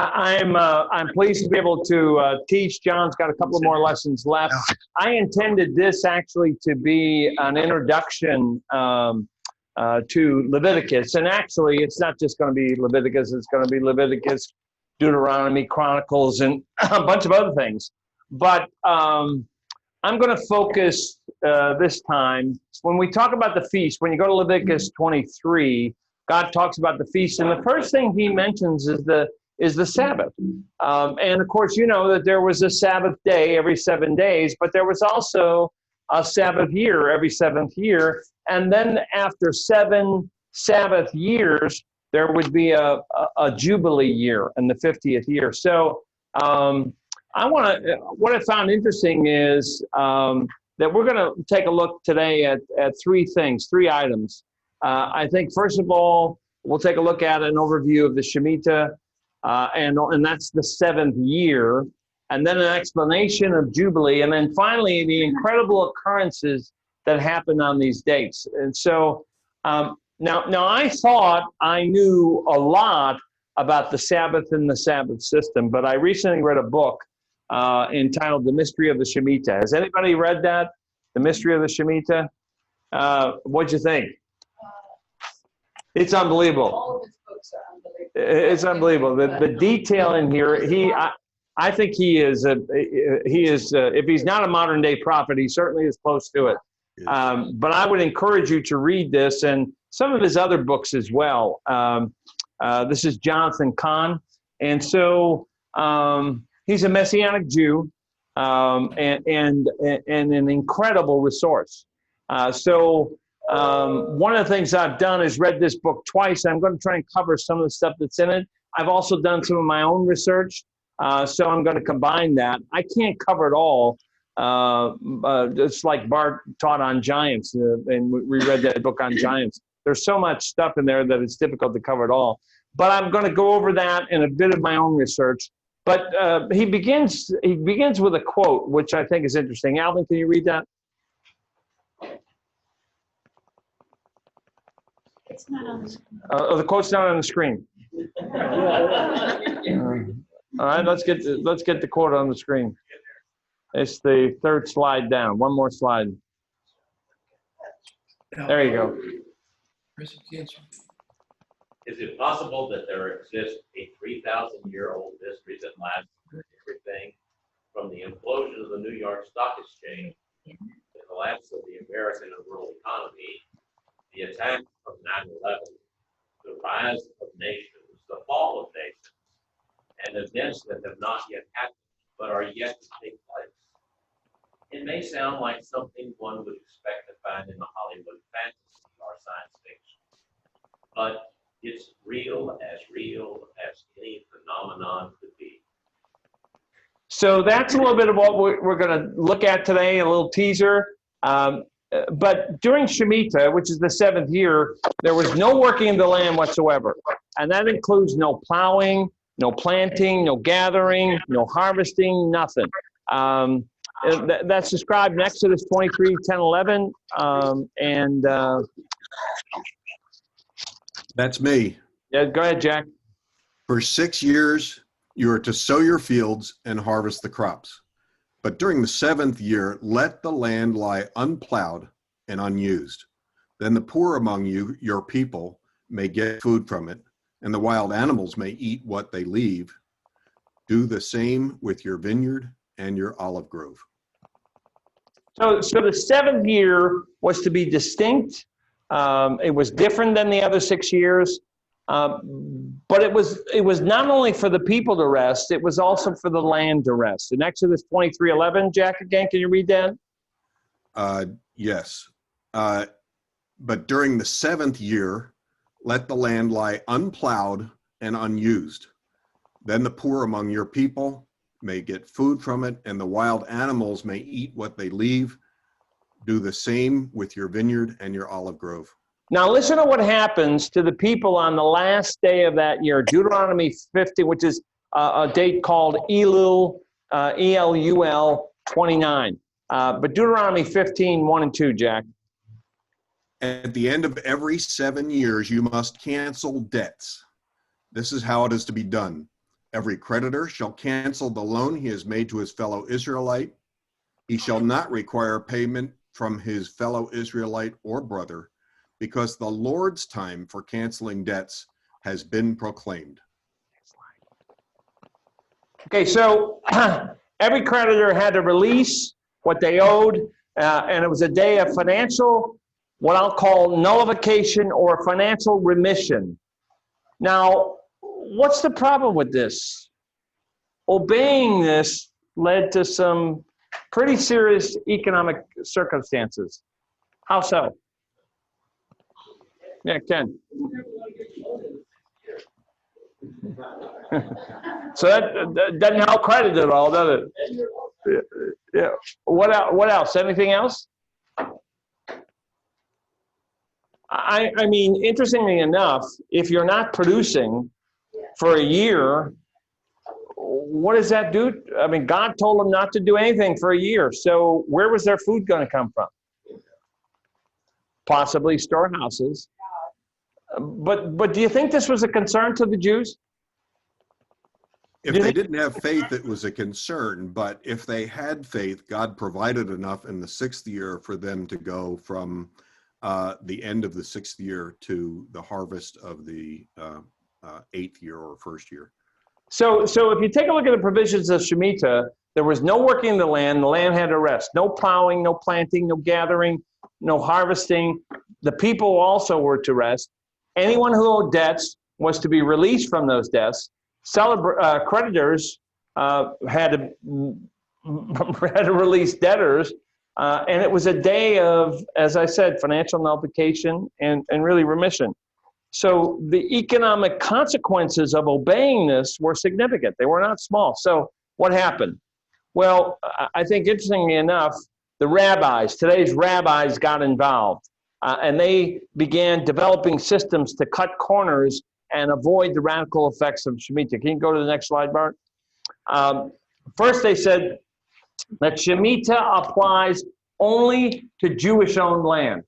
I'm pleased to be able to teach. John's got a couple more lessons left. I intended this actually to be an introduction to Leviticus, and actually, it's not just going to be Leviticus. It's going to be Leviticus, Deuteronomy, Chronicles, and a bunch of other things. But I'm going to focus this time when we talk about the feast. When you go to Leviticus 23, God talks about the feast, and the first thing He mentions is the Sabbath. And of course, you know that there was a Sabbath day every 7 days, but there was also a Sabbath year every seventh year. And then after 7 Sabbath years, there would be a Jubilee year in the 50th year. So what I found interesting is that we're going to take a look today at three things, three items. I think, first of all, we'll take a look at an overview of the Shemitah, and that's the 7th year, and then an explanation of Jubilee, and then finally the incredible occurrences that happened on these dates. And so now I thought I knew a lot about the Sabbath and the Sabbath system, but I recently read a book entitled The Mystery of the Shemitah. Has anybody read that? The Mystery of the Shemitah? What'd you think? It's unbelievable. All of his books are unbelievable. It's unbelievable. The detail in here. I think he is if he's not a modern day prophet, he certainly is close to it. But I would encourage you to read this and some of his other books as well. This is Jonathan Cahn, and so he's a Messianic Jew and an incredible resource. One of the things I've done is read this book twice. I'm going to try and cover some of the stuff that's in it. I've also done some of my own research, so I'm going to combine that. I can't cover it all. It's like Bart taught on giants, and we read that book on giants. There's so much stuff in there that it's difficult to cover it all. But I'm going to go over that in a bit of my own research. But he begins with a quote, which I think is interesting. Alvin, can you read that? It's not on the screen. The quote's not on the screen. All right, let's get the quote on the screen. It's the third slide down. One more slide. There you go. Is it possible that there exists a 3,000-year-old mystery that lasts everything from the implosion of the New York Stock Exchange, the collapse of the American and world economy, the attack of 9/11, the rise of nations, the fall of nations, and events that have not yet happened but are yet to take place? It may sound like something one would expect to find in a Hollywood fantasy or science fiction, but it's real as any phenomenon could be. So that's a little bit of what we're going to look at today, a little teaser. But during Shemitah, which is the 7th year, there was no working in the land whatsoever. And that includes no plowing, no planting, no gathering, no harvesting, nothing. That's described in Exodus 23, 10, 11. That's me. Yeah, go ahead, Jack. For 6 years, you are to sow your fields and harvest the crops. But during the 7th year, let the land lie unplowed and unused. Then the poor among you, your people, may get food from it, and the wild animals may eat what they leave. Do the same with your vineyard and your olive grove. So the 7th year was to be distinct. It was different than the other 6 years. But it was not only for the people to rest, it was also for the land to rest. In Exodus 23:11, Jack, again, can you read that? Yes. But during the 7th year, let the land lie unplowed and unused. Then the poor among your people may get food from it, and the wild animals may eat what they leave. Do the same with your vineyard and your olive grove. Now listen to what happens to the people on the last day of that year. Deuteronomy 50, which is a date called Elul, E-L-U-L 29. But Deuteronomy 15, 1 and 2, Jack. At the end of every 7 years, you must cancel debts. This is how it is to be done. Every creditor shall cancel the loan he has made to his fellow Israelite. He shall not require payment from his fellow Israelite or brother, because the Lord's time for canceling debts has been proclaimed. Okay, so every creditor had to release what they owed, and it was a day of financial, what I'll call nullification or financial remission. Now, what's the problem with this? Obeying this led to some pretty serious economic circumstances. How so? Yeah, Ken. So that doesn't help credit at all, does it? Yeah. What else? Anything else? I mean, interestingly enough, if you're not producing for a year, what does that do? I mean, God told them not to do anything for a year. So where was their food going to come from? Possibly storehouses. But do you think this was a concern to the Jews? If they didn't have faith, it was a concern. But if they had faith, God provided enough in the 6th year for them to go from the end of the 6th year to the harvest of the 8th year or 1st year. So if you take a look at the provisions of Shemitah, there was no working in the land had to rest. No plowing, no planting, no gathering, no harvesting. The people also were to rest. Anyone who owed debts was to be released from those debts. Creditors had to release debtors, and it was a day of, as I said, financial nullification and really remission. So the economic consequences of obeying this were significant. They were not small. So what happened? Well, I think interestingly enough, the rabbis, today's rabbis, got involved, and they began developing systems to cut corners and avoid the radical effects of Shemitah. Can you go to the next slide, Bart? First, they said that Shemitah applies only to Jewish-owned land.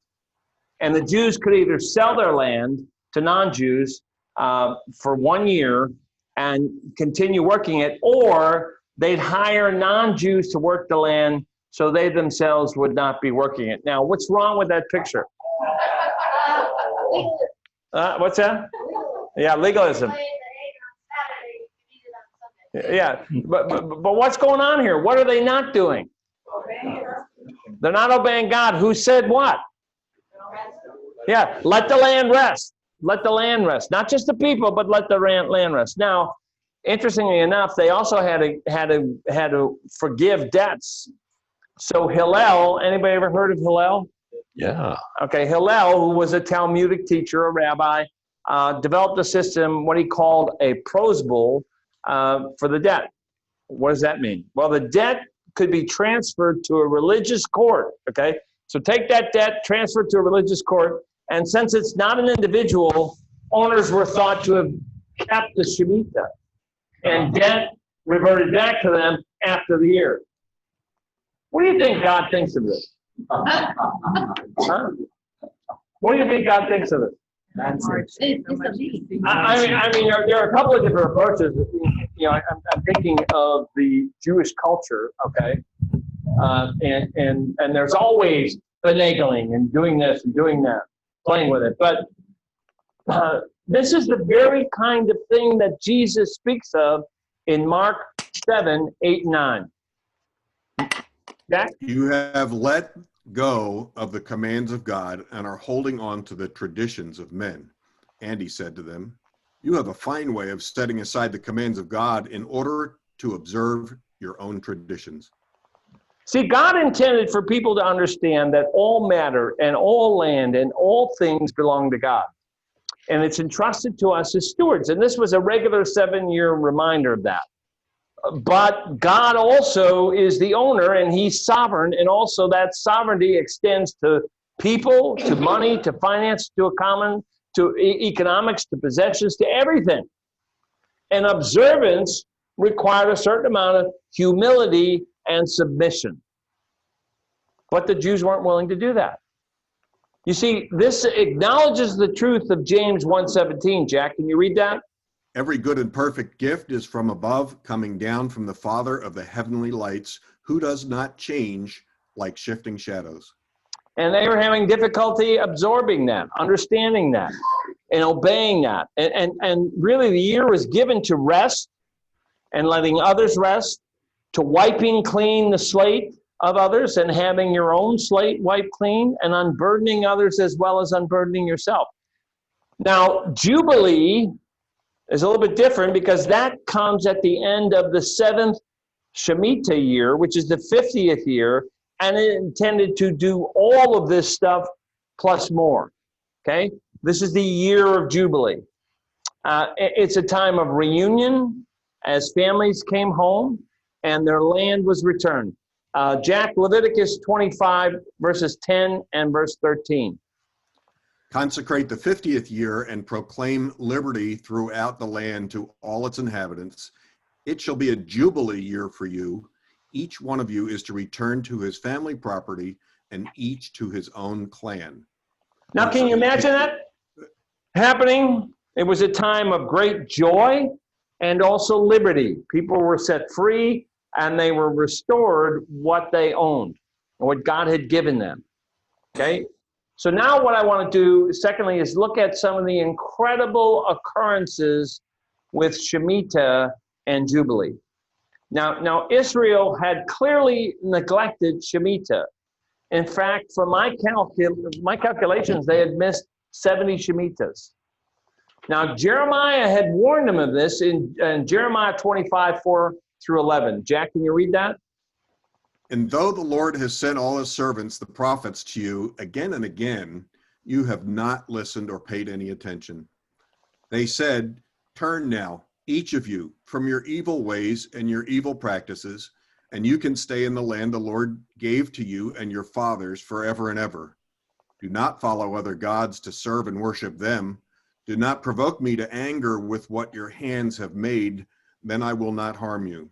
And the Jews could either sell their land to non-Jews for 1 year and continue working it, or they'd hire non-Jews to work the land so they themselves would not be working it. Now, what's wrong with that picture? What's that? Yeah, legalism. Yeah, but what's going on here? What are they not doing? They're not obeying God. Who said what? Yeah, let the land rest. Let the land rest. Not just the people, but let the land rest. Now, interestingly enough, they also had to forgive debts. So Hillel, anybody ever heard of Hillel? Yeah. Okay, Hillel, who was a Talmudic teacher, a rabbi, developed a system, what he called a prosbul, for the debt. What does that mean? Well, the debt could be transferred to a religious court, okay? So take that debt, transfer it to a religious court, and since it's not an individual, owners were thought to have kept the Shemitah, and debt reverted back to them after the year. What do you think God thinks of this? Huh? What do you think God thinks of it? I mean, there are a couple of different approaches. You know, I'm thinking of the Jewish culture, okay, and there's always finagling and doing this and doing that, playing with it. But this is the very kind of thing that Jesus speaks of in Mark 7, 8, 9. Jack? You have let go of the commands of God and are holding on to the traditions of men. And he said to them, you have a fine way of setting aside the commands of God in order to observe your own traditions. See, God intended for people to understand that all matter and all land and all things belong to God. And it's entrusted to us as stewards. And this was a regular 7-year reminder of that. But God also is the owner, and he's sovereign, and also that sovereignty extends to people, to money, to finance, to to economics, to possessions, to everything. And observance required a certain amount of humility and submission. But the Jews weren't willing to do that. You see, this acknowledges the truth of James 1:17. Jack, can you read that? Every good and perfect gift is from above, coming down from the Father of the heavenly lights, who does not change like shifting shadows. And they were having difficulty absorbing that, understanding that, and obeying that. And really the year was given to rest and letting others rest, to wiping clean the slate of others and having your own slate wiped clean and unburdening others as well as unburdening yourself. Now, Jubilee is a little bit different because that comes at the end of the 7th Shemitah year, which is the 50th year, and it intended to do all of this stuff plus more, okay? This is the year of Jubilee. It's a time of reunion as families came home and their land was returned. Jack, Leviticus 25, verses 10 and verse 13. Consecrate the 50th year and proclaim liberty throughout the land to all its inhabitants. It shall be a jubilee year for you. Each one of you is to return to his family property and each to his own clan. Now, can you imagine that happening? It was a time of great joy and also liberty. People were set free and they were restored what they owned, what God had given them. Okay? So now what I want to do, secondly, is look at some of the incredible occurrences with Shemitah and Jubilee. Now Israel had clearly neglected Shemitah. In fact, from my calculations, they had missed 70 Shemitahs. Now, Jeremiah had warned them of this in Jeremiah 25, 4 through 11. Jack, can you read that? And though the Lord has sent all his servants, the prophets, to you again and again, you have not listened or paid any attention. They said, turn now, each of you, from your evil ways and your evil practices, and you can stay in the land the Lord gave to you and your fathers forever and ever. Do not follow other gods to serve and worship them. Do not provoke me to anger with what your hands have made, then I will not harm you.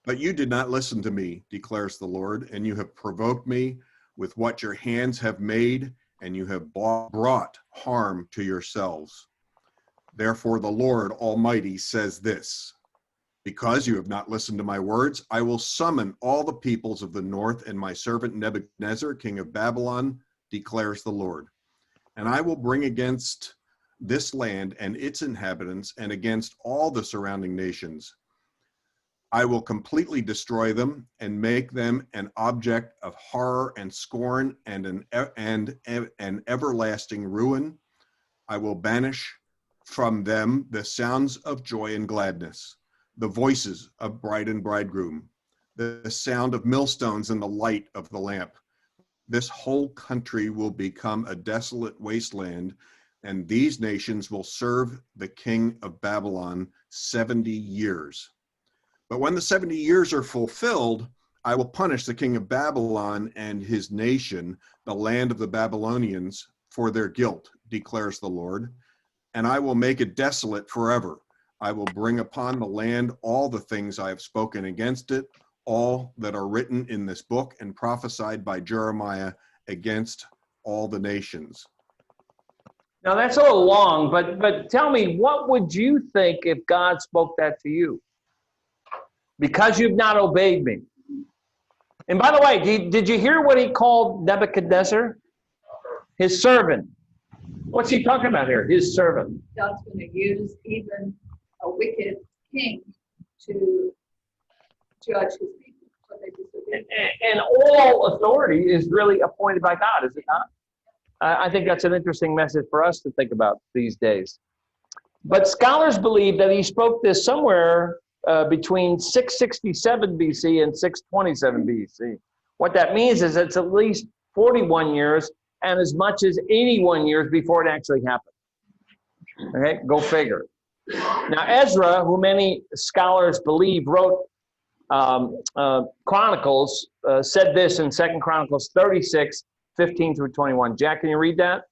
But you did not listen to me, declares the Lord, and you have provoked me with what your hands have made, and you have brought harm to yourselves. Therefore the Lord Almighty says this, because you have not listened to my words, I will summon all the peoples of the north and my servant Nebuchadnezzar, king of Babylon, declares the Lord. And I will bring against this land and its inhabitants and against all the surrounding nations. I will completely destroy them and make them an object of horror and scorn and an everlasting ruin. I will banish from them the sounds of joy and gladness, the voices of bride and bridegroom, the sound of millstones and the light of the lamp. This whole country will become a desolate wasteland, and these nations will serve the king of Babylon 70 years. But when the 70 years are fulfilled, I will punish the king of Babylon and his nation, the land of the Babylonians, for their guilt, declares the Lord, and I will make it desolate forever. I will bring upon the land all the things I have spoken against it, all that are written in this book and prophesied by Jeremiah against all the nations. Now that's a little long, but tell me, what would you think if God spoke that to you? Because you've not obeyed me. And by the way, did you hear what he called Nebuchadnezzar? His servant. What's he talking about here? His servant. God's going to use even a wicked king to judge his people. So they disobey. And all authority is really appointed by God, is it not? I think that's an interesting message for us to think about these days. But scholars believe that he spoke this somewhere between 667 BC and 627 BC. What that means is it's at least 41 years and as much as 81 years before it actually happened. Okay, go figure. Now Ezra, who many scholars believe wrote Chronicles, said this in 2 Chronicles 36, 15 through 21. Jack, can you read that?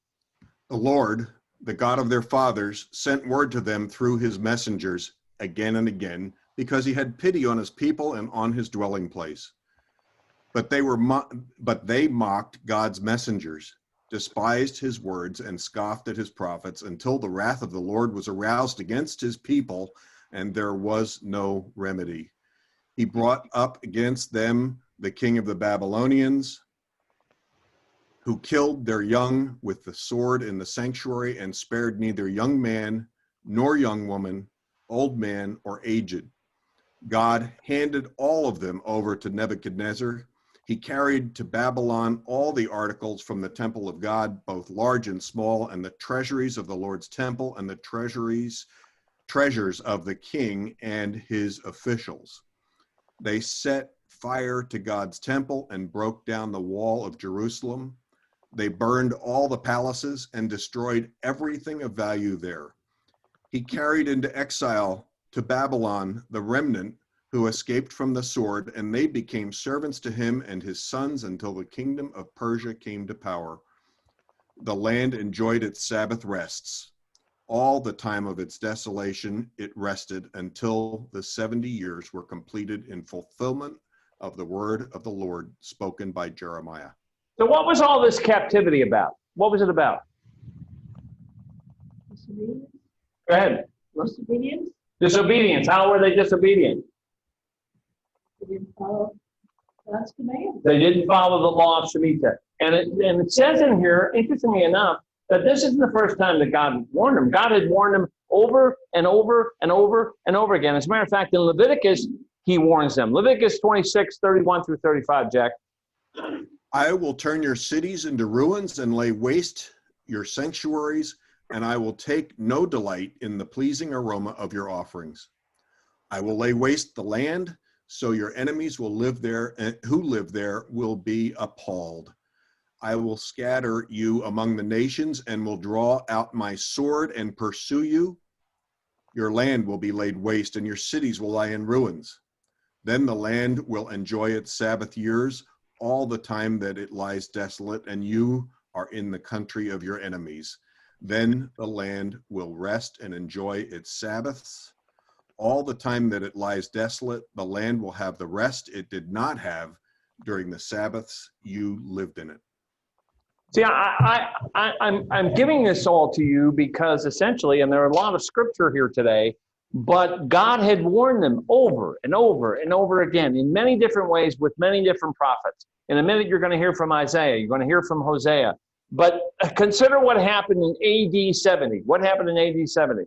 The Lord, the God of their fathers, sent word to them through his messengers again and again, because he had pity on his people and on his dwelling place. But they mocked God's messengers, despised his words, and scoffed at his prophets, until the wrath of the Lord was aroused against his people, and there was no remedy. He brought up against them the king of the Babylonians, who killed their young with the sword in the sanctuary, and spared neither young man nor young woman, old man or aged. God handed all of them over to Nebuchadnezzar. He carried to Babylon all the articles from the temple of God, both large and small, and the treasuries of the Lord's temple, and the treasures of the king and his officials. They set fire to God's temple and broke down the wall of Jerusalem. They burned all the palaces and destroyed everything of value there. He carried into exile to Babylon the remnant who escaped from the sword, and they became servants to him and his sons until the kingdom of Persia came to power. The land enjoyed its Sabbath rests. All the time of its desolation it rested, until the 70 years were completed in fulfillment of the word of the Lord spoken by Jeremiah. So what was all this captivity about? What was it about? Disobedience. Go ahead. Disobedience. Disobedience. How were they disobedient? They didn't follow God's command. They didn't follow the law of Shemitah. And it says in here, interestingly enough, that this isn't the first time that God warned them. God had warned them over and over and over and over again. As a matter of fact, in Leviticus, he warns them. Leviticus 26, 31 through 35, Jack. I will turn your cities into ruins and lay waste your sanctuaries, and I will take no delight in the pleasing aroma of your offerings. I will lay waste the land, so your enemies will live there, and who live there will be appalled. I will scatter you among the nations and will draw out my sword and pursue you. Your land will be laid waste and your cities will lie in ruins. Then the land will enjoy its Sabbath years, all the time that it lies desolate, and you are in the country of your enemies. Then the land will rest and enjoy its Sabbaths. All the time that it lies desolate, the land will have the rest it did not have during the Sabbaths you lived in it. See, I'm giving this all to you because essentially, and there are a lot of scripture here today, but God had warned them over and over and over again in many different ways with many different prophets. In a minute, you're going to hear from Isaiah. You're going to hear from Hosea. But consider what happened in AD 70. What happened in AD 70?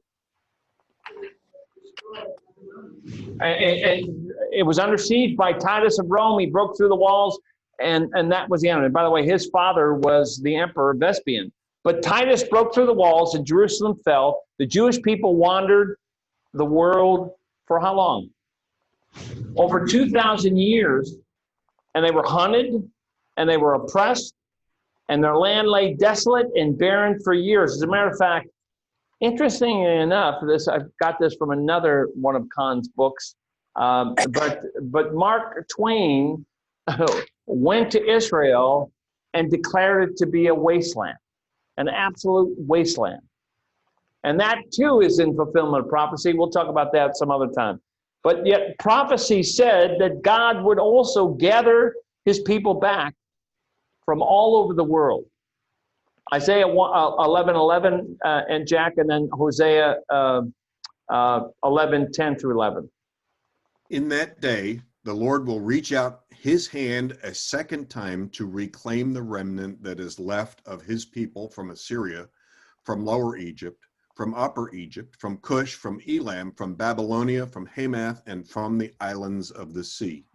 And it was under siege by Titus of Rome. He broke through the walls, and that was the end. And by the way, his father was the Emperor Vespasian. But Titus broke through the walls, and Jerusalem fell. The Jewish people wandered the world for how long? Over 2,000 years. And they were hunted, and they were oppressed, and their land lay desolate and barren for years. As a matter of fact, interestingly enough, I've got this from another one of Kahn's books, but Mark Twain went to Israel and declared it to be a wasteland, an absolute wasteland. And that too is in fulfillment of prophecy. We'll talk about that some other time. But yet prophecy said that God would also gather his people back from all over the world. Isaiah 11:11 and Jack, and then Hosea 11:10 through 11. In that day, the Lord will reach out his hand a second time to reclaim the remnant that is left of his people from Assyria, from Lower Egypt, from Upper Egypt, from Cush, from Elam, from Babylonia, from Hamath, and from the islands of the sea.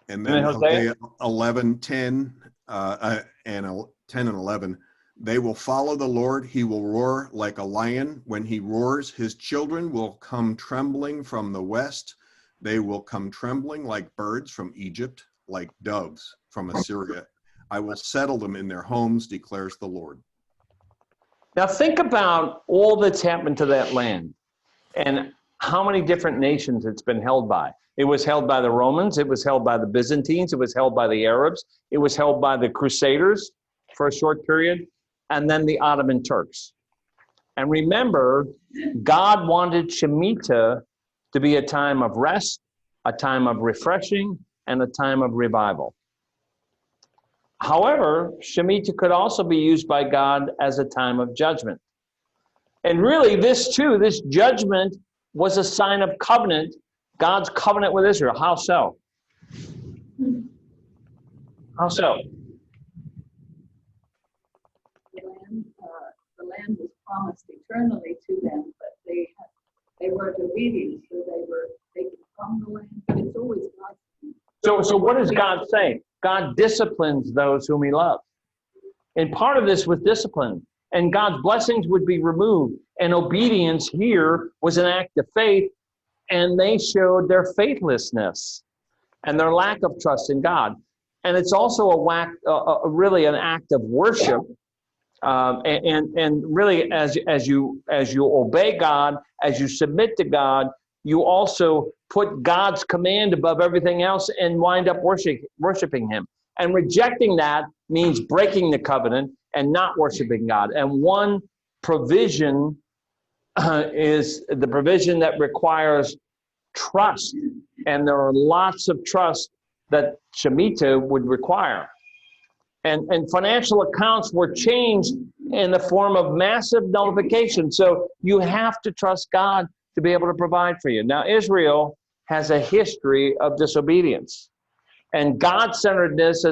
And then Hosea 11:10 and 10 and 11, they will follow the Lord. He will roar like a lion. When he roars, his children will come trembling from the west. They will come trembling like birds from Egypt, like doves from Assyria. I will settle them in their homes, declares the Lord. Now think about all that's happened to that land and how many different nations it's been held by. It was held by the Romans, it was held by the Byzantines, it was held by the Arabs, it was held by the Crusaders for a short period, and then the Ottoman Turks. And remember, God wanted Shemitah to be a time of rest, a time of refreshing, and a time of revival. However, Shemitah could also be used by God as a time of judgment. And really, this judgment was a sign of covenant, God's covenant with Israel. How so? How so? The land was promised eternally to them, but they weren't obedient, so they were taken from the land. But it's always God's land. So what is God saying? God disciplines those whom he loves. And part of this was discipline. And God's blessings would be removed. And obedience here was an act of faith. And they showed their faithlessness and their lack of trust in God. And it's also really an act of worship. And really, as you obey God, as you submit to God, you also put God's command above everything else and wind up worshiping him. And rejecting that means breaking the covenant and not worshiping God. And one provision is the provision that requires trust. And there are lots of trust that Shemitah would require. And financial accounts were changed in the form of massive nullification. So you have to trust God to be able to provide for you. Now, Israel has a history of disobedience and God-centeredness,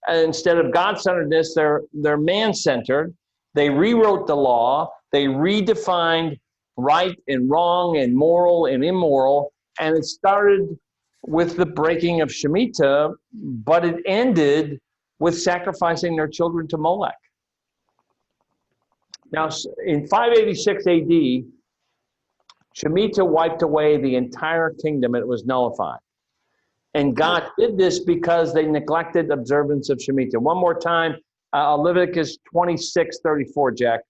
instead of God-centeredness, they're man-centered. They rewrote the law. They redefined right and wrong and moral and immoral. And it started with the breaking of Shemitah, but it ended with sacrificing their children to Molech. Now, in 586 AD, Shemitah wiped away the entire kingdom. It was nullified. And God did this because they neglected observance of Shemitah. One more time, Leviticus 26:34, Jack.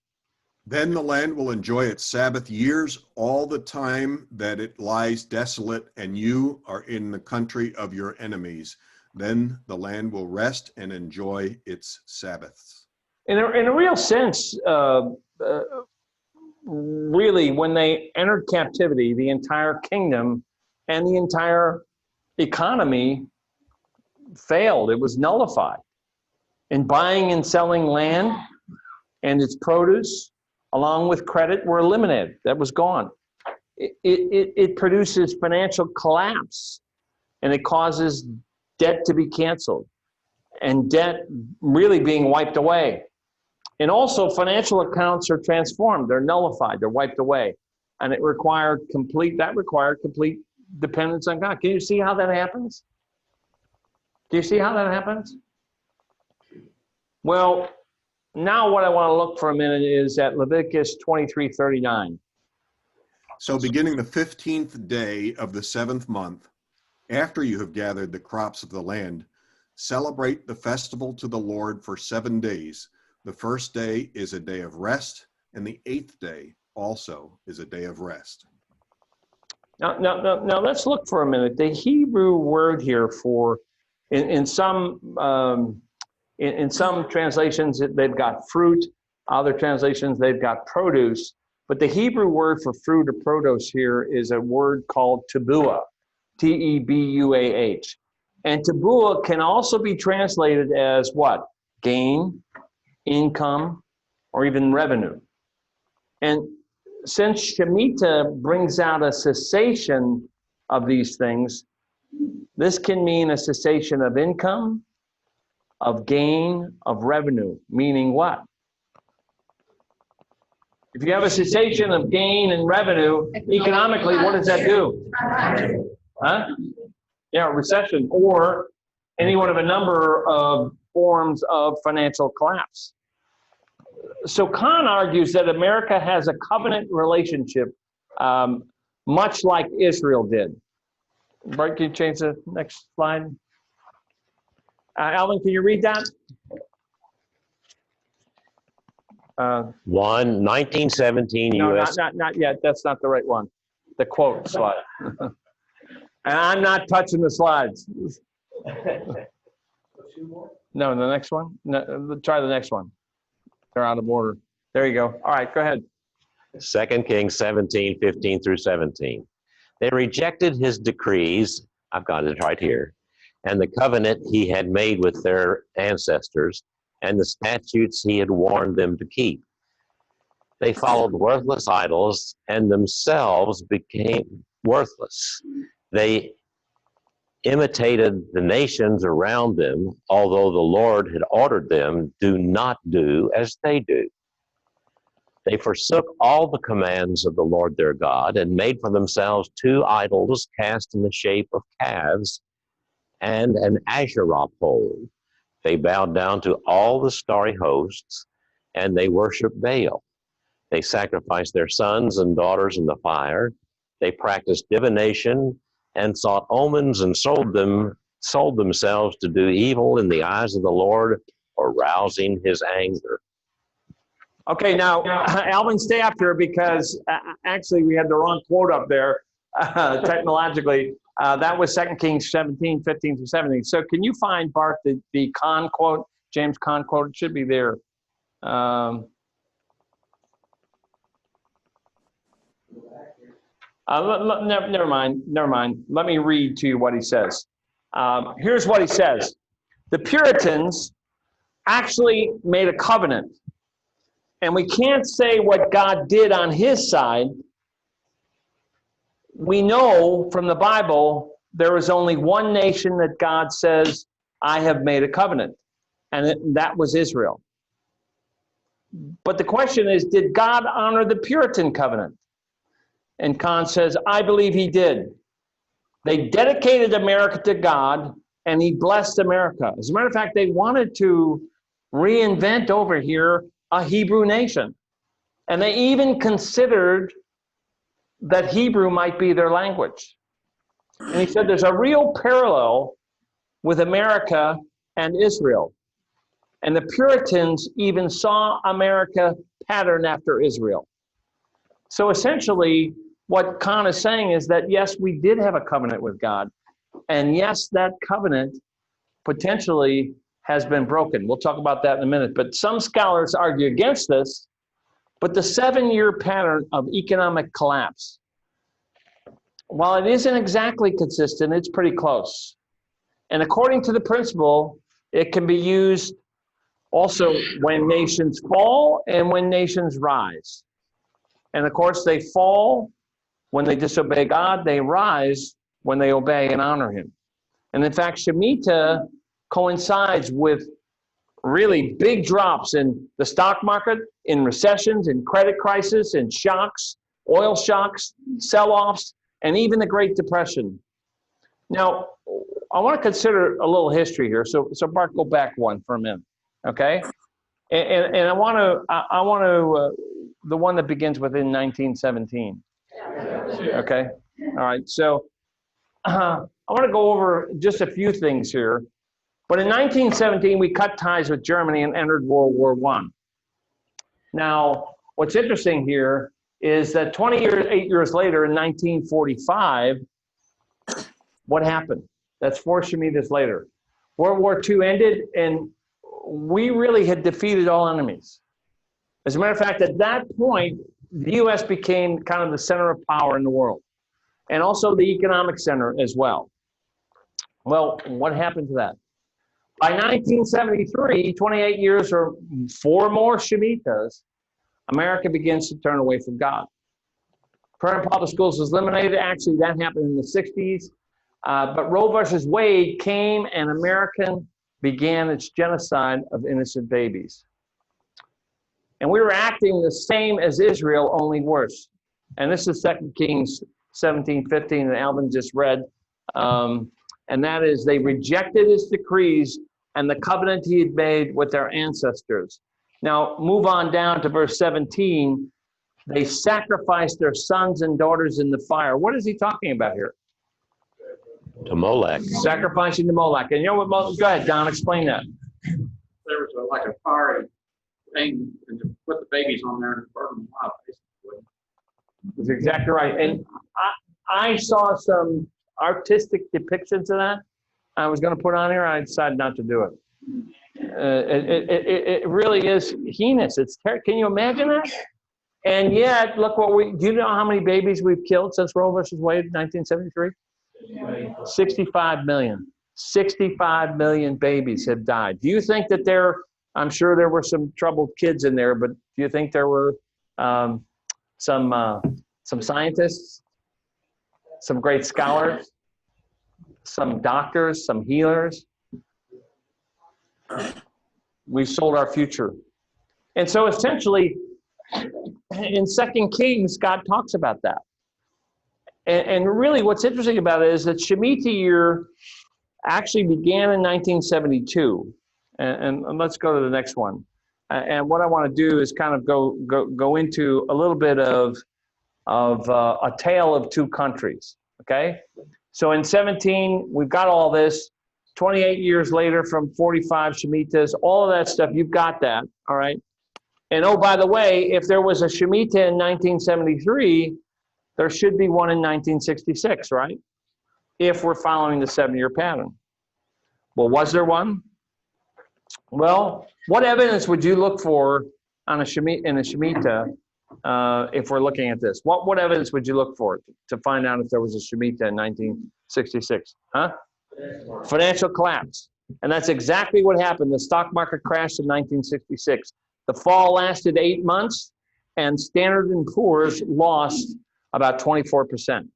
Then the land will enjoy its Sabbath years all the time that it lies desolate and you are in the country of your enemies. Then the land will rest and enjoy its Sabbaths. In a real sense, really, when they entered captivity, the entire kingdom and the entire economy failed. It was nullified. And buying and selling land and its produce, along with credit, were eliminated. That was gone. It produces financial collapse, and it causes debt to be canceled, and debt really being wiped away. And also, financial accounts are transformed. They're nullified. They're wiped away. And it required complete dependence on God. Can you see how that happens? Do you see how that happens? Well, now what I want to look for a minute is at Leviticus 23:39. So beginning the 15th day of the 7th month, after you have gathered the crops of the land, celebrate the festival to the Lord for 7 days. The first day is a day of rest, and the 8th day also is a day of rest. Now let's look for a minute. The Hebrew word here for, in some translations they've got fruit, other translations they've got produce, but the Hebrew word for fruit or produce here is a word called tebuah, Tebuah. And tebuah can also be translated as what? Gain, income, or even revenue. And since Shemitah brings out a cessation of these things, this can mean a cessation of income, of gain, of revenue, meaning what? If you have a cessation of gain and revenue, economically, what does that do? Huh? Yeah, recession, or any one of a number of forms of financial collapse. So Kahn argues that America has a covenant relationship, much like Israel did. Bart, can you change the next slide? Alvin, can you read that? 1917 No, U.S. not yet. That's not the right one. The quote slide. And I'm not touching the slides. No, the next one. No, try the next one. They're out of order. There you go. All right, go ahead. 2 Kings 17:15 through 17. They rejected his decrees. I've got it right here. and the covenant he had made with their ancestors, and the statutes he had warned them to keep. They followed worthless idols and themselves became worthless. They imitated the nations around them, although the Lord had ordered them, do not do as they do. They forsook all the commands of the Lord their God and made for themselves 2 idols cast in the shape of calves and an Asherah pole. They bowed down to all the starry hosts, and they worshiped Baal. They sacrificed their sons and daughters in the fire. They practiced divination and sought omens and sold themselves to do evil in the eyes of the Lord, arousing his anger. Okay, now, Alvin, stay up here because actually we had the wrong quote up there technologically. That was 2 Kings 17, 15 through 17. So can you find, Bart, the Kahn quote, James Kahn quote? It should be there. Never mind. Let me read to you what he says. Here's what he says. The Puritans actually made a covenant. And we can't say what God did on his side. We know from the Bible there is only one nation that God says, I have made a covenant. And that was Israel. But the question is, did God honor the Puritan covenant? And Kahn says, I believe he did. They dedicated America to God, and he blessed America. As a matter of fact, they wanted to reinvent over here a Hebrew nation. And they even considered that Hebrew might be their language. And he said there's a real parallel with America and Israel. And the Puritans even saw America pattern after Israel. So essentially, what Kahn is saying is that, yes, we did have a covenant with God. And yes, that covenant potentially has been broken. We'll talk about that in a minute. But some scholars argue against this. But the 7-year pattern of economic collapse, while it isn't exactly consistent, it's pretty close. And according to the principle, it can be used also when nations fall and when nations rise. And of course, they fall when they disobey God. They rise when they obey and honor him. And in fact, Shemitah coincides with really big drops in the stock market, in recessions, in credit crisis, in shocks, oil shocks, sell-offs, and even the Great Depression. Now, I want to consider a little history here. So Bart, go back one for a minute, okay? And I want to the one that begins within 1917. Okay, all right. So I want to go over just a few things here. But in 1917, we cut ties with Germany and entered World War I. Now, what's interesting here is that 8 years later, in 1945, what happened? That's 4 Shemitahs later. World War II ended, and we really had defeated all enemies. As a matter of fact, at that point, the U.S. became kind of the center of power in the world, and also the economic center as well. Well, what happened to that? By 1973, 28 years or 4 more Shemitahs, America begins to turn away from God. Prayer in public schools was eliminated. Actually, that happened in the 60s. But Roe versus Wade came, and America began its genocide of innocent babies. And we were acting the same as Israel, only worse. And this is 2 Kings 17:15 that Alvin just read. And that is, they rejected his decrees and the covenant he had made with their ancestors. Now, move on down to verse 17. They sacrificed their sons and daughters in the fire. What is he talking about here? To Molech. Sacrificing to Molech. And you know what? Go ahead, Don, explain that. There was like a fiery thing, and to put the babies on there and burn them alive, basically. That's exactly right. And I saw some artistic depictions of that I was going to put on here. I decided not to do it. It really is heinous. Can you imagine that? And yet, look do you know how many babies we've killed since Roe versus Wade in 1973? 65 million. 65 million babies have died. Do you think that I'm sure there were some troubled kids in there, but do you think there were some scientists, some great scholars, some doctors, some healers? We sold our future. And so essentially, in 2 Kings, God talks about that. And really what's interesting about it is that Shemitah year actually began in 1972. And let's go to the next one. And what I want to do is kind of go into a little bit of a tale of two countries, okay? So in 17, we've got all this. 28 years later from 45 Shemitahs, all of that stuff, you've got that, all right? And oh, by the way, if there was a Shemitah in 1973, there should be one in 1966, right? If we're following the 7-year pattern. Well, was there one? Well, what evidence would you look for on a Shemitah if we're looking at this? What evidence would you look for to find out if there was a Shemitah in 1966? Huh? Financial collapse. And that's exactly what happened. The stock market crashed in 1966. The fall lasted 8 months, and Standard & Poor's lost about 24%.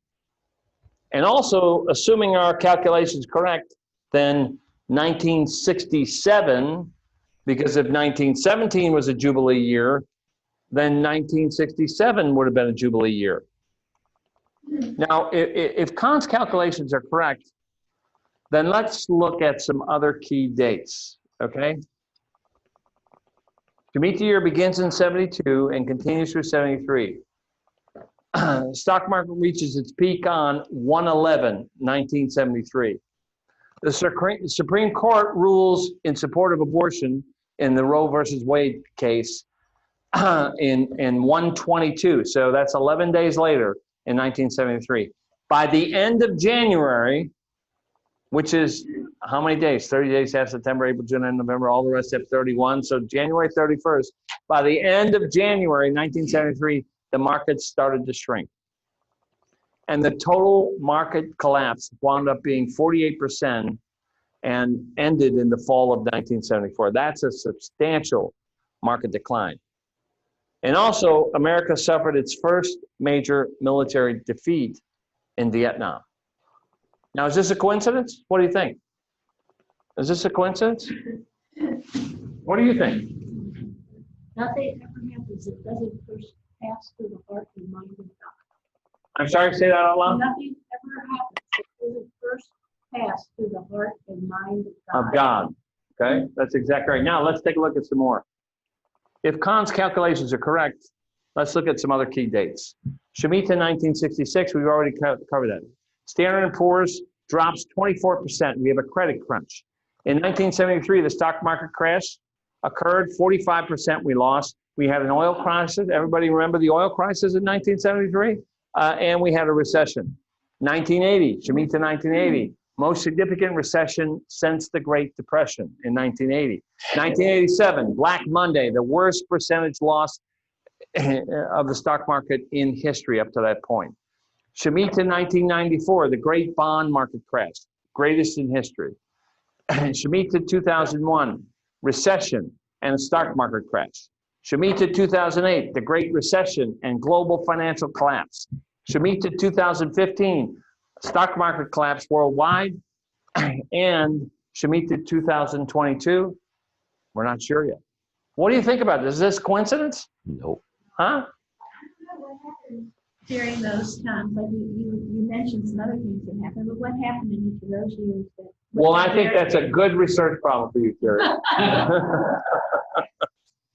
And also, assuming our calculations correct, then 1967, because if 1917 was a Jubilee year, then 1967 would have been a Jubilee year. Now, if Kahn's calculations are correct, then let's look at some other key dates, okay? Shemitah year begins in 72 and continues through 73. Stock market reaches its peak on 1/11/1973. The Supreme Court rules in support of abortion in the Roe versus Wade case in 1/22. So that's 11 days later in 1973. By the end of January, which is how many days? 30 days after September, April, June, and November, all the rest have 31. So January 31st, by the end of January 1973, the market started to shrink. And the total market collapse wound up being 48% and ended in the fall of 1974. That's a substantial market decline. And also, America suffered its first major military defeat in Vietnam. Now, is this a coincidence? What do you think? Is this a coincidence? What do you think? Nothing ever happens that doesn't first pass through the heart and mind of God. I'm sorry, say that out loud. Nothing ever happens that doesn't first pass through the heart and mind of God. Of God. Okay, that's exactly right. Now, let's take a look at some more. If Kahn's calculations are correct, let's look at some other key dates. Shemitah 1966, we've already covered that. Standard & Poor's drops 24%. We have a credit crunch. In 1973, the stock market crash occurred. 45% we lost. We had an oil crisis. Everybody remember the oil crisis in 1973? And we had a recession. 1980, Shemitah 1980, most significant recession since the Great Depression in 1980. 1987, Black Monday, the worst percentage loss of the stock market in history up to that point. Shemitah 1994, the great bond market crash, greatest in history. Shemitah 2001, recession and a stock market crash. Shemitah 2008, the Great Recession and global financial collapse. Shemitah 2015, stock market collapse worldwide. And Shemitah 2022, we're not sure yet. What do you think about this? Is this coincidence? Nope. Huh? During those times, like you mentioned some other things that happened, but what happened in each of those years? Well, I think that's a good research problem for you, Terry.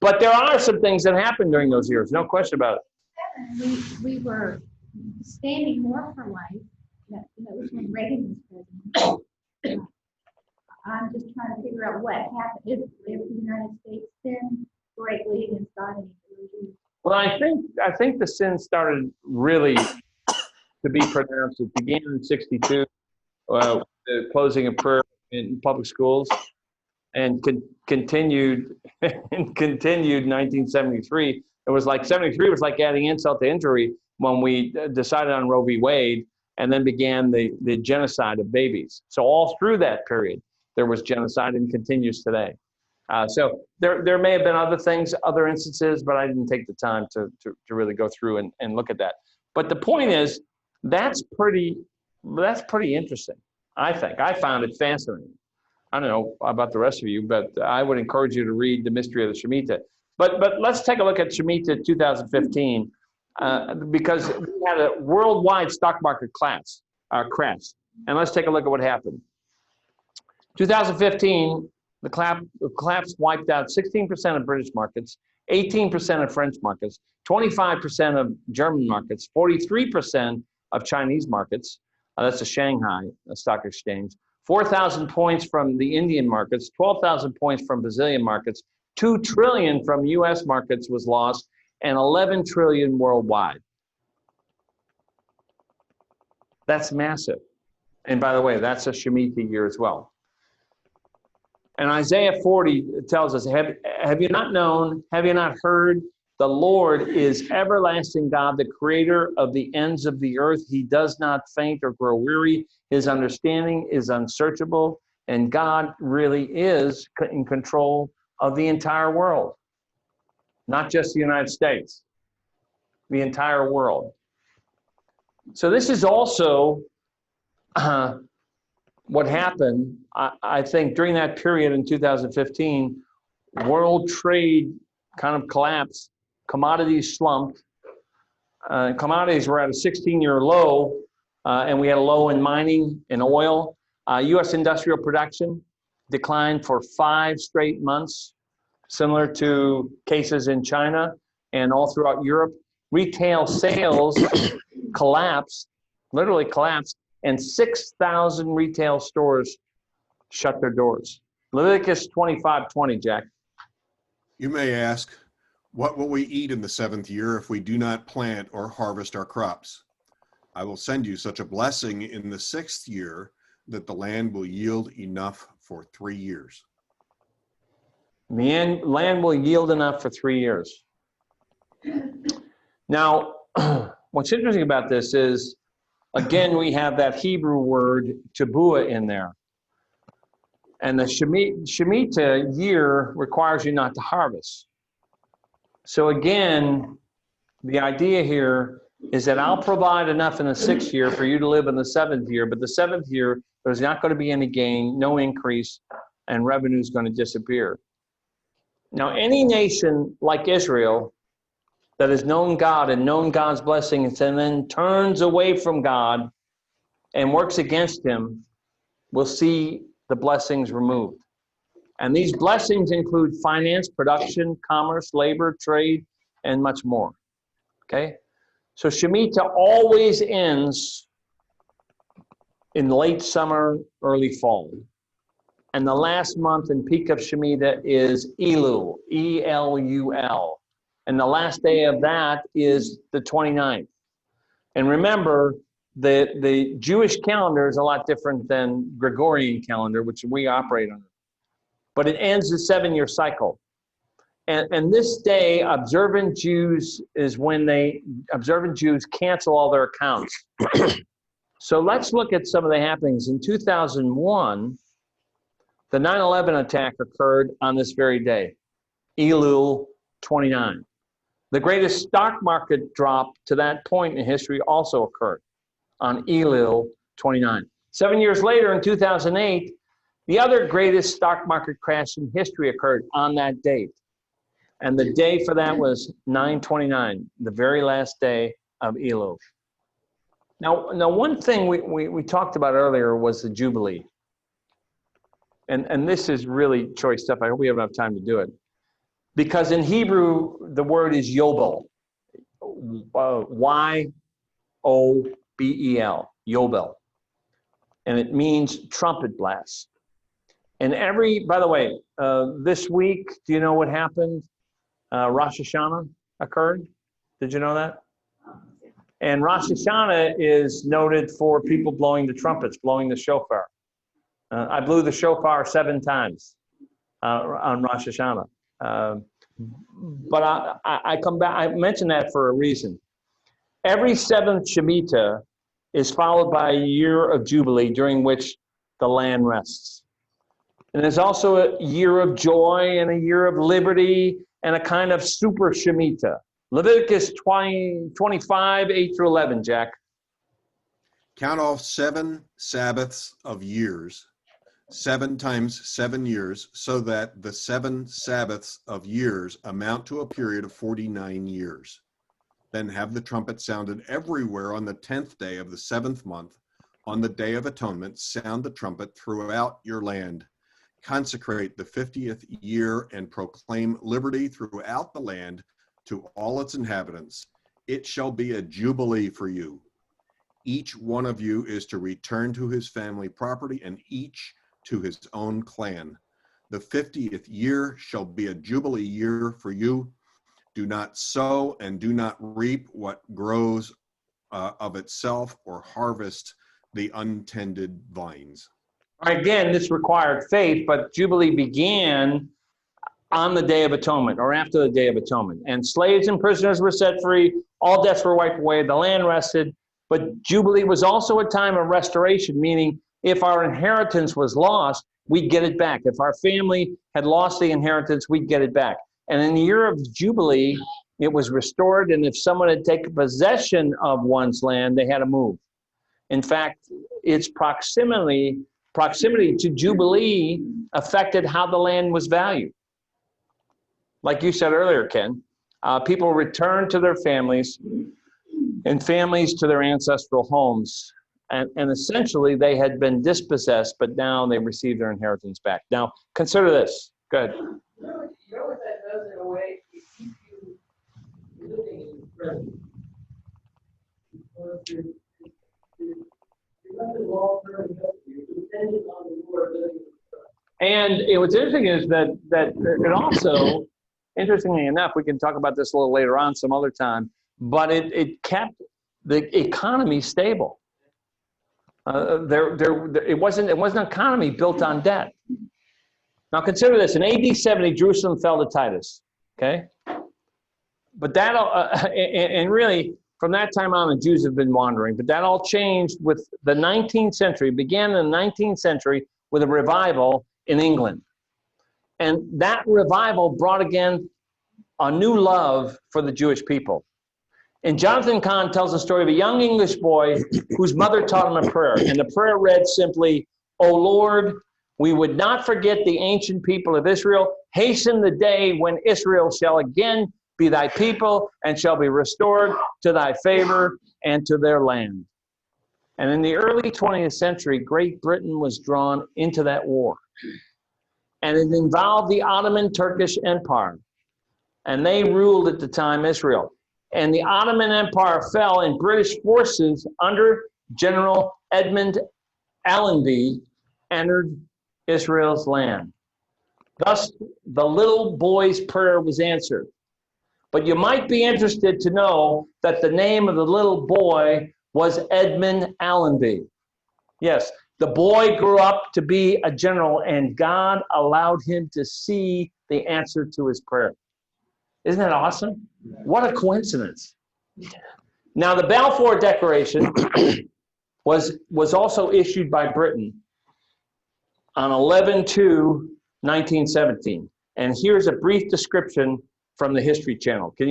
But there are some things that happened during those years, no question about it. We were standing more for life. That was when Reagan was president. I'm just trying to figure out what happened if the United States sinned greatly against God in each of those years. Well, I think the sin started really to be pronounced. It began in 62, the closing of prayer in public schools, and continued in 1973. It was like 73 was like adding insult to injury when we decided on Roe v. Wade. and then began the genocide of babies. So all through that period, there was genocide and continues today. So there may have been other things, other instances, but I didn't take the time to really go through and look at that. But the point is, that's pretty interesting, I think. I found it fascinating. I don't know about the rest of you, but I would encourage you to read The Mystery of the Shemitah. But let's take a look at Shemitah 2015, because we had a worldwide stock market crash. And let's take a look at what happened. 2015, the collapse wiped out 16% of British markets, 18% of French markets, 25% of German markets, 43% of Chinese markets. That's the Shanghai Stock Exchange. 4,000 points from the Indian markets, 12,000 points from Brazilian markets, 2 trillion from US markets was lost, and 11 trillion worldwide. That's massive. And by the way, that's a Shemitah year as well. And Isaiah 40 tells us, have you not known, have you not heard? The Lord is everlasting God, the creator of the ends of the earth. He does not faint or grow weary. His understanding is unsearchable. And God really is in control of the entire world. Not just the United States, the entire world. So this is also what happened, I think, during that period in 2015. World trade kind of collapsed. Commodities slumped. Commodities were at a 16-year low, and we had a low in mining and oil. U.S. industrial production declined for 5 straight months, similar to cases in China and all throughout Europe. Retail sales collapsed, literally collapsed, and 6,000 retail stores shut their doors. Leviticus 25:20, Jack. You may ask, what will we eat in the 7th year if we do not plant or harvest our crops? I will send you such a blessing in the 6th year that the land will yield enough for 3 years. The land will yield enough for 3 years. Now, what's interesting about this is, again, we have that Hebrew word tabua in there. And the Shemitah year requires you not to harvest. So again, the idea here is that I'll provide enough in the 6th year for you to live in the 7th year, but the 7th year, there's not going to be any gain, no increase, and revenue is going to disappear. Now, any nation like Israel that has known God and known God's blessings and then turns away from God and works against him will see the blessings removed. And these blessings include finance, production, commerce, labor, trade, and much more. Okay? So Shemitah always ends in late summer, early fall. And the last month and peak of Shemitah is Elul, E-L-U-L. And the last day of that is the 29th. And remember, the Jewish calendar is a lot different than Gregorian calendar, which we operate under. But it ends the 7-year cycle. And this day, observant Jews cancel all their accounts. So let's look at some of the happenings. In 2001, the 9/11 attack occurred on this very day, Elul 29. The greatest stock market drop to that point in history also occurred on Elul 29. 7 years later, in 2008, the other greatest stock market crash in history occurred on that date. And the day for that was 9/29, the very last day of Elul. Now one thing we talked about earlier was the Jubilee. And this is really choice stuff. I hope we have enough time to do it. Because in Hebrew, the word is Yobel. Y-O-B-E-L, Yobel. And it means trumpet blast. And by the way, this week, do you know what happened? Rosh Hashanah occurred. Did you know that? And Rosh Hashanah is noted for people blowing the trumpets, blowing the shofar. I blew the shofar 7 times on Rosh Hashanah. But I come back, I mention that for a reason. Every 7th Shemitah, is followed by a year of Jubilee during which the land rests. And there's also a year of joy and a year of liberty and a kind of super Shemitah. Leviticus 25, 8 through 11, Jack. Count off 7 Sabbaths of years, 7 times 7 years, so that the 7 Sabbaths of years amount to a period of 49 years. Then have the trumpet sounded everywhere on the 10th day of the 7th month. On the Day of Atonement, sound the trumpet throughout your land. Consecrate the 50th year and proclaim liberty throughout the land to all its inhabitants. It shall be a jubilee for you. Each one of you is to return to his family property and each to his own clan. The 50th year shall be a jubilee year for you. Do not sow and do not reap what grows of itself, or harvest the untended vines. Again, this required faith, but Jubilee began on the Day of Atonement or after the Day of Atonement. And slaves and prisoners were set free. All debts were wiped away. The land rested. But Jubilee was also a time of restoration, meaning if our inheritance was lost, we'd get it back. If our family had lost the inheritance, we'd get it back. And in the year of Jubilee, it was restored. And if someone had taken possession of one's land, they had to move. In fact, its proximity to Jubilee affected how the land was valued. Like you said earlier, Ken, people returned to their families and families to their ancestral homes. And essentially, they had been dispossessed, but now they received their inheritance back. Now, consider this. Go ahead. You know what that does in a way? It keeps you living in the present. Because you're not involved in you're dependent on the Lord living in the present. And what's interesting is that it also, interestingly enough, we can talk about this a little later on some other time, but it kept the economy stable. It wasn't an economy built on debt. Now consider this: in AD 70, Jerusalem fell to Titus. Okay, but that and really from that time on, the Jews have been wandering. But that all changed with the 19th century. It began in the 19th century with a revival in England, and that revival brought again a new love for the Jewish people. And Jonathan Cahn tells the story of a young English boy whose mother taught him a prayer. And the prayer read simply, "O Lord, we would not forget the ancient people of Israel. Hasten the day when Israel shall again be thy people and shall be restored to thy favor and to their land." And in the early 20th century, Great Britain was drawn into that war. And it involved the Ottoman Turkish Empire. And they ruled at the time Israel. And the Ottoman Empire fell, and British forces under General Edmund Allenby entered Israel's land. Thus, the little boy's prayer was answered. But you might be interested to know that the name of the little boy was Edmund Allenby. Yes, the boy grew up to be a general, and God allowed him to see the answer to his prayer. Isn't that awesome? What a coincidence. Now, the Balfour Declaration was also issued by Britain on 11/2/1917. And here's a brief description from the History Channel. Can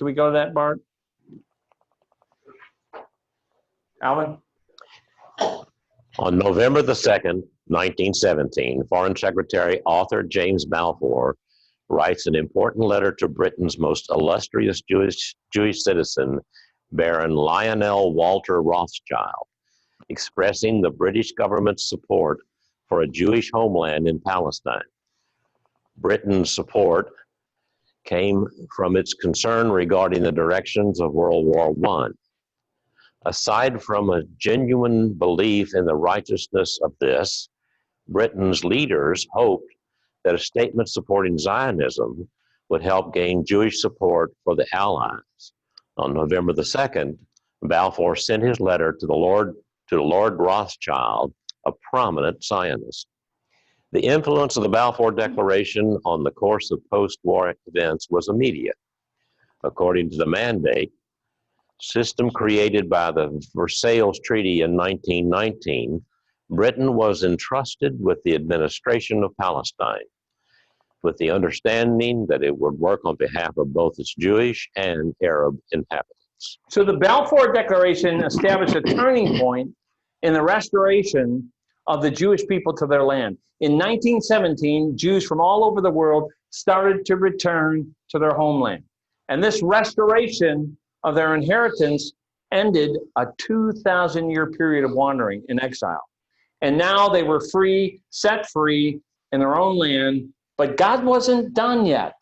we go to that, Bart? Alvin? On November the 2nd, 1917, Foreign Secretary Arthur James Balfour writes an important letter to Britain's most illustrious Jewish citizen, Baron Lionel Walter Rothschild, expressing the British government's support for a Jewish homeland in Palestine. Britain's support came from its concern regarding the directions of World War I. Aside from a genuine belief in the righteousness of this, Britain's leaders hoped that a statement supporting Zionism would help gain Jewish support for the Allies. On November the 2nd, Balfour sent his letter to Lord Rothschild, a prominent Zionist. The influence of the Balfour Declaration on the course of post-war events was immediate. According to the mandate, system created by the Versailles Treaty in 1919, Britain was entrusted with the administration of Palestine, with the understanding that it would work on behalf of both its Jewish and Arab inhabitants. So the Balfour Declaration established a turning point in the restoration of the Jewish people to their land. In 1917, Jews from all over the world started to return to their homeland. And this restoration of their inheritance ended a 2,000-year period of wandering in exile. And now they were free, set free in their own land, but God wasn't done yet.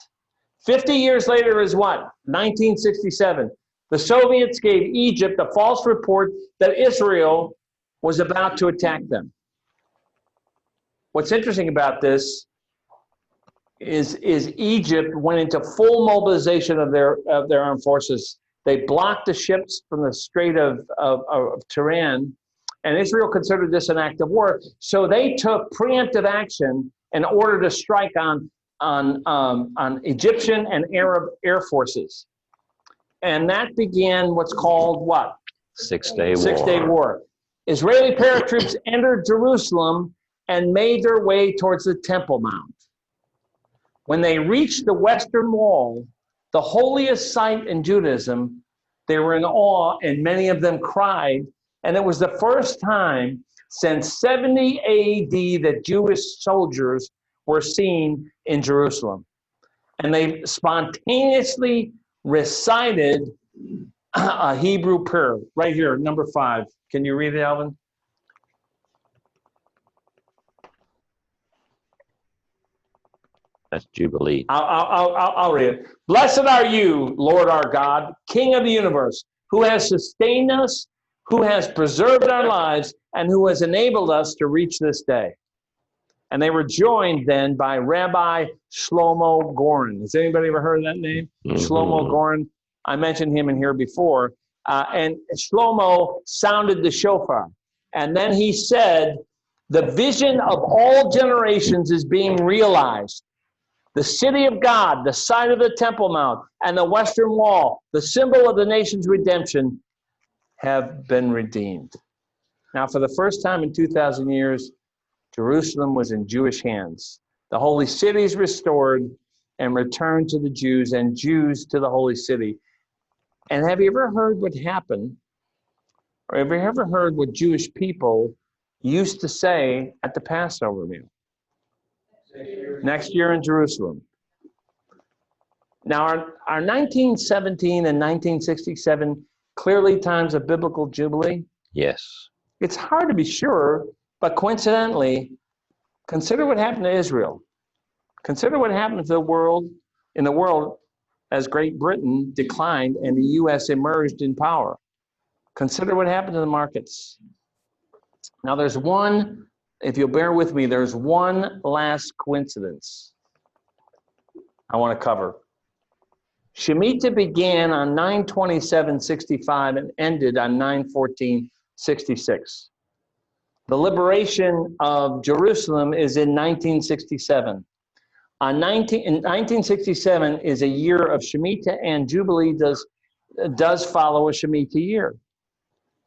50 years later is what? 1967. The Soviets gave Egypt a false report that Israel was about to attack them. What's interesting about this is Egypt went into full mobilization of their armed forces. They blocked the ships from the Strait of Tiran, and Israel considered this an act of war. So they took preemptive action in order to strike on Egyptian and Arab air forces. And that began what's called what? Six-Day War. Six-Day War. Israeli paratroops entered Jerusalem and made their way towards the Temple Mount. When they reached the Western Wall, the holiest site in Judaism, they were in awe, and many of them cried. And it was the first time since 70 AD that Jewish soldiers were seen in Jerusalem. And they spontaneously recited a Hebrew prayer. Right here, number 5. Can you read it, Alvin? That's Jubilee. I'll read it. Blessed are you, Lord our God, King of the universe, who has sustained us, who has preserved our lives, and who has enabled us to reach this day. And they were joined then by Rabbi Shlomo Goren. Has anybody ever heard of that name? Shlomo Goren. I mentioned him in here before. And Shlomo sounded the shofar. And then he said, the vision of all generations is being realized. The city of God, the site of the Temple Mount, and the Western Wall, the symbol of the nation's redemption, have been redeemed. Now, for the first time in 2,000 years, Jerusalem was in Jewish hands. The holy city is restored and returned to the Jews, and Jews to the holy city. And have you ever heard what happened, or have you ever heard what Jewish people used to say at the Passover meal? Next year in Jerusalem. Now, our 1917 and 1967 clearly times of biblical jubilee? Yes. It's hard to be sure, but coincidentally, consider what happened to Israel. Consider what happened to the world, in the world as Great Britain declined and the U.S. emerged in power. Consider what happened to the markets. Now, there's one, if you'll bear with me, there's one last coincidence I want to cover. Shemitah began on 9/27/65 and ended on 9/14/66. The liberation of Jerusalem is in 1967. In 1967 is a year of Shemitah, and Jubilee does follow a Shemitah year.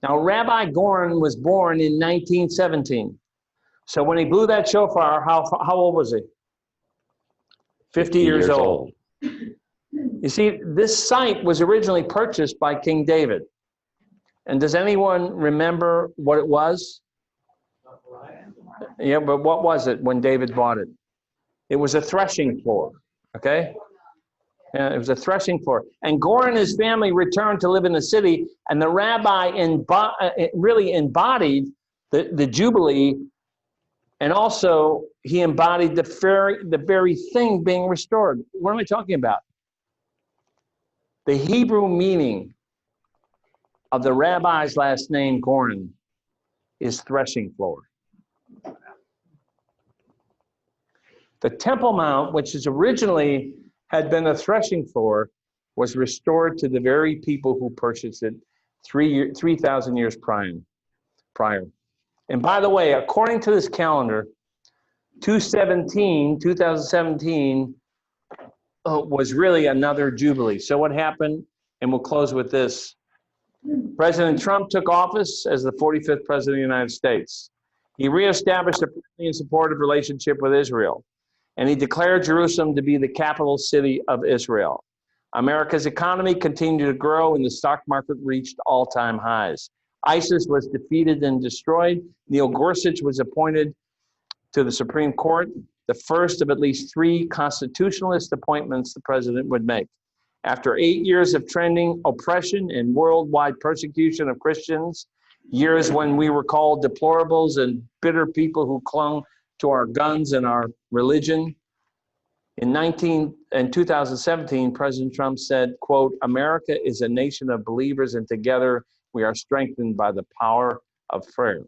Now, Rabbi Goren was born in 1917. So when he blew that shofar, how old was he? 50 years old. You see, this site was originally purchased by King David. And does anyone remember what it was? Yeah, but what was it when David bought it? It was a threshing floor, okay? It was a threshing floor. And Goren and his family returned to live in the city, and the rabbi really embodied the Jubilee, and also he embodied the very thing being restored. What am I talking about? The Hebrew meaning of the rabbi's last name, Goren, is threshing floor. The Temple Mount, which is originally had been a threshing floor, was restored to the very people who purchased it 3,000 years prior. And by the way, according to this calendar, 2017 was really another Jubilee. So what happened, and we'll close with this, President Trump took office as the 45th President of the United States. He reestablished a friendly and supportive relationship with Israel, and he declared Jerusalem to be the capital city of Israel. America's economy continued to grow, and the stock market reached all-time highs. ISIS was defeated and destroyed. Neil Gorsuch was appointed to the Supreme Court, the first of at least 3 constitutionalist appointments the president would make. After 8 years of trending oppression and worldwide persecution of Christians, years when we were called deplorables and bitter people who clung to our guns and our religion, in 2017, President Trump said, quote, "America is a nation of believers, and together we are strengthened by the power of prayer."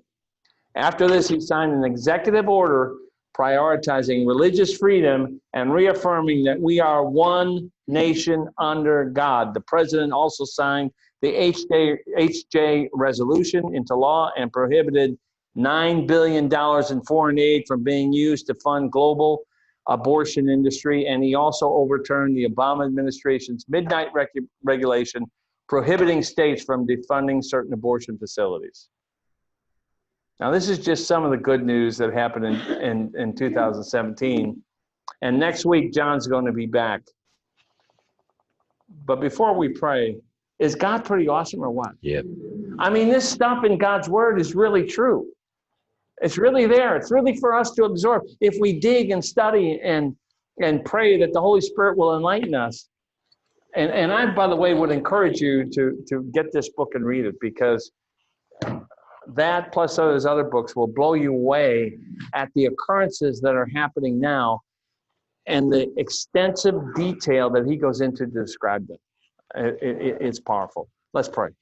After this, he signed an executive order prioritizing religious freedom and reaffirming that we are one nation under God. The president also signed the HJ resolution into law and prohibited $9 billion in foreign aid from being used to fund global abortion industry, and he also overturned the Obama administration's midnight regulation prohibiting states from defunding certain abortion facilities. Now, this is just some of the good news that happened in 2017. And next week, John's going to be back. But before we pray, is God pretty awesome or what? Yeah. I mean, this stuff in God's word is really true. It's really there. It's really for us to absorb. If we dig and study and pray that the Holy Spirit will enlighten us. And I, by the way, would encourage you to get this book and read it, because that plus those other books will blow you away at the occurrences that are happening now and the extensive detail that he goes into to describe them. It's powerful. Let's pray.